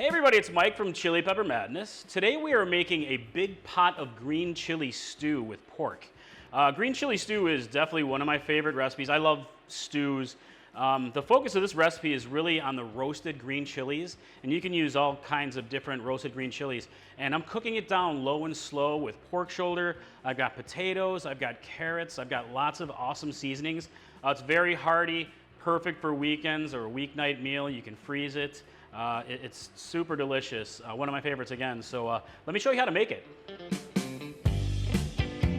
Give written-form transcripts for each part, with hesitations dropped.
Hey everybody, it's Mike from Chili Pepper Madness. Today we are making a big pot of green chili stew with pork. Green chili stew is definitely one of my favorite recipes. I love stews. The focus of this recipe is really on the roasted green chilies, and you can use all kinds of different roasted green chilies. And I'm cooking it down low and slow with pork shoulder. I've got potatoes, I've got carrots, I've got lots of awesome seasonings. It's very hearty, perfect for weekends or a weeknight meal. You can freeze it. It's super delicious. One of my favorites again. So let me show you how to make it.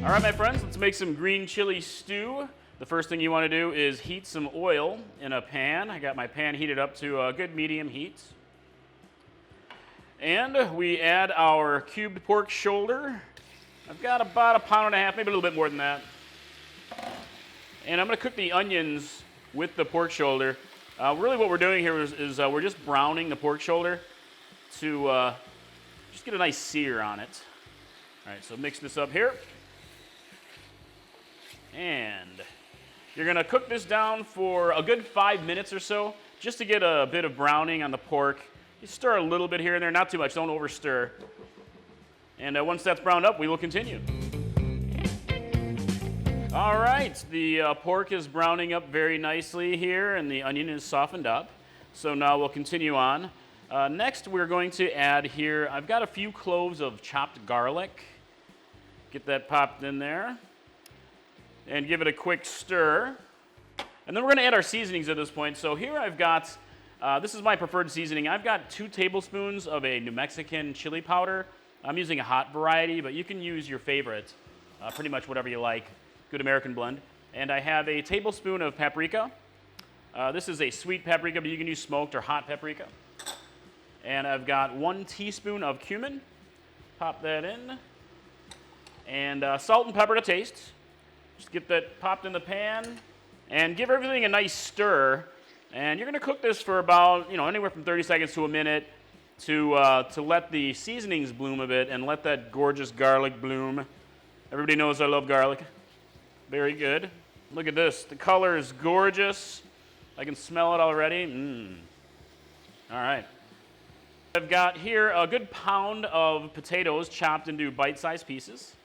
All right, my friends, let's make some green chili stew. The first thing you want to do is heat some oil in a pan. I got my pan heated up to a good medium heat. And we add our cubed pork shoulder. I've got about 1.5 pounds, maybe a little bit more than that. And I'm going to cook the onions with the pork shoulder. Really what we're doing here is we're just browning the pork shoulder to just get a nice sear on it. All right, so mix this up here. And you're going to cook this down for a good 5 minutes or so, just to get a bit of browning on the pork. You stir a little bit here and there, not too much, don't over stir. And once that's browned up, we will continue. All right, the pork is browning up very nicely here, and the onion is softened up. So now we'll continue on. Next, we're going to add here, I've got a few cloves of chopped garlic. Get that popped in there. And give it a quick stir. And then we're going to add our seasonings at this point. So here I've got, this is my preferred seasoning. I've got 2 tablespoons of a New Mexican chili powder. I'm using a hot variety, but you can use your favorite, pretty much whatever you like. Good American blend. And I have a tablespoon of paprika. This is a sweet paprika, but you can use smoked or hot paprika. And I've got 1 teaspoon of cumin. Pop that in. And salt and pepper to taste. Just get that popped in the pan and give everything a nice stir. And you're going to cook this for about, anywhere from 30 seconds to a minute to let the seasonings bloom a bit and let that gorgeous garlic bloom. Everybody knows I love garlic. Very good. Look at this. The color is gorgeous. I can smell it already. All right. I've got here a good pound of potatoes chopped into bite-sized pieces.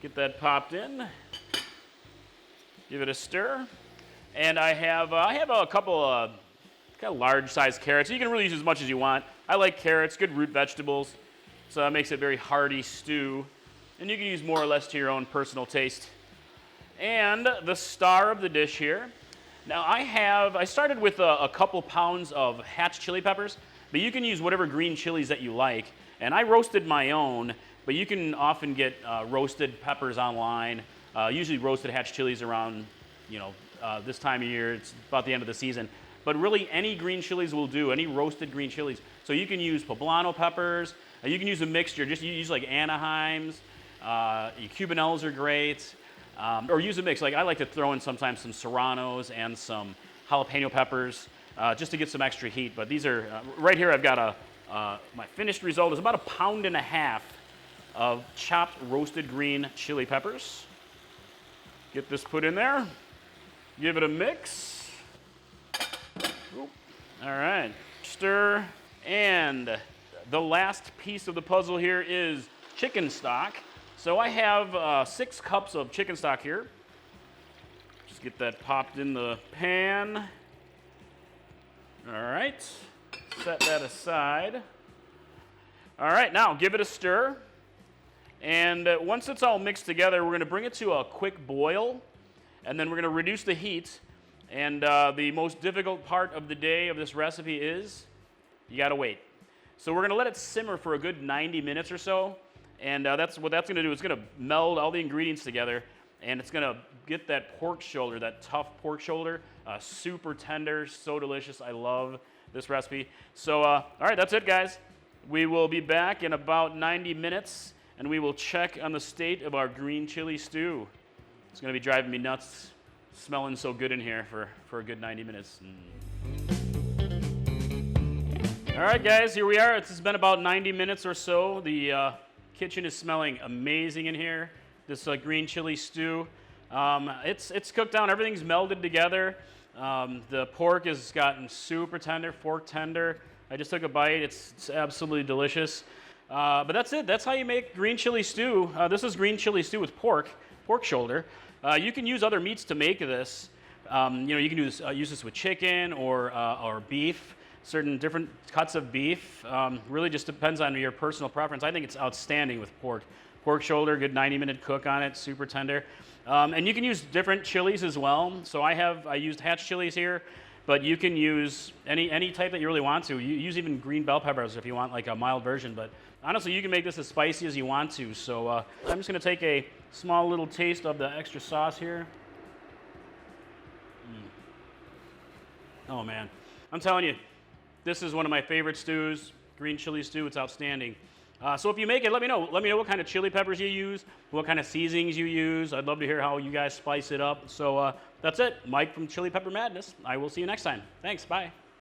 Get that popped in. Give it a stir. And I have a couple of kind of large-sized carrots. You can really use as much as you want. I like carrots, good root vegetables. So that makes it a very hearty stew. And you can use more or less to your own personal taste. And the star of the dish here. Now I started with a couple pounds of hatch chili peppers, but you can use whatever green chilies that you like. And I roasted my own, but you can often get roasted peppers online. Usually roasted hatch chilies around, this time of year. It's about the end of the season. But really any green chilies will do, any roasted green chilies. So you can use poblano peppers. You can use a mixture. Just use like Anaheims. Cubanelles are great. Or use a mix. Like I like to throw in sometimes some serranos and some jalapeno peppers just to get some extra heat. But these are, right here I've got my finished result is about 1.5 pounds of chopped roasted green chili peppers. Get this put in there. Give it a mix. Oop. All right. Stir. And the last piece of the puzzle here is chicken stock. So I have 6 cups of chicken stock here. Just get that popped in the pan. All right. Set that aside. All right. Now give it a stir. And once it's all mixed together, we're going to bring it to a quick boil, and then we're going to reduce the heat. And the most difficult part of the day of this recipe is you got to wait. So we're going to let it simmer for a good 90 minutes or so, and that's what that's going to do. It's going to meld all the ingredients together, and it's going to get that pork shoulder, that tough pork shoulder, super tender, so delicious. I love this recipe. So, all right, that's it, guys. We will be back in about 90 minutes. And we will check on the state of our green chili stew. It's going to be driving me nuts, smelling so good in here for a good 90 minutes. All right, guys, here we are. It's been about 90 minutes or so. The kitchen is smelling amazing in here. This green chili stew. It's cooked down. Everything's melded together. The pork has gotten super tender, fork tender. I just took a bite. It's absolutely delicious. But that's it. That's how you make green chili stew. This is green chili stew with pork shoulder. You can use other meats to make this. You can use this with chicken or beef, certain different cuts of beef. Really just depends on your personal preference. I think it's outstanding with pork. Pork shoulder, good 90-minute cook on it, super tender. And you can use different chilies as well. So I used hatch chilies here, but you can use any type that you really want to. You use even green bell peppers if you want like a mild version. But honestly, you can make this as spicy as you want to. So I'm just going to take a small little taste of the extra sauce here. Oh man, I'm telling you, this is one of my favorite stews, green chili stew. It's outstanding. So if you make it, let me know. Let me know what kind of chili peppers you use, what kind of seasonings you use. I'd love to hear how you guys spice it up. So that's it. Mike from Chili Pepper Madness. I will see you next time. Thanks. Bye.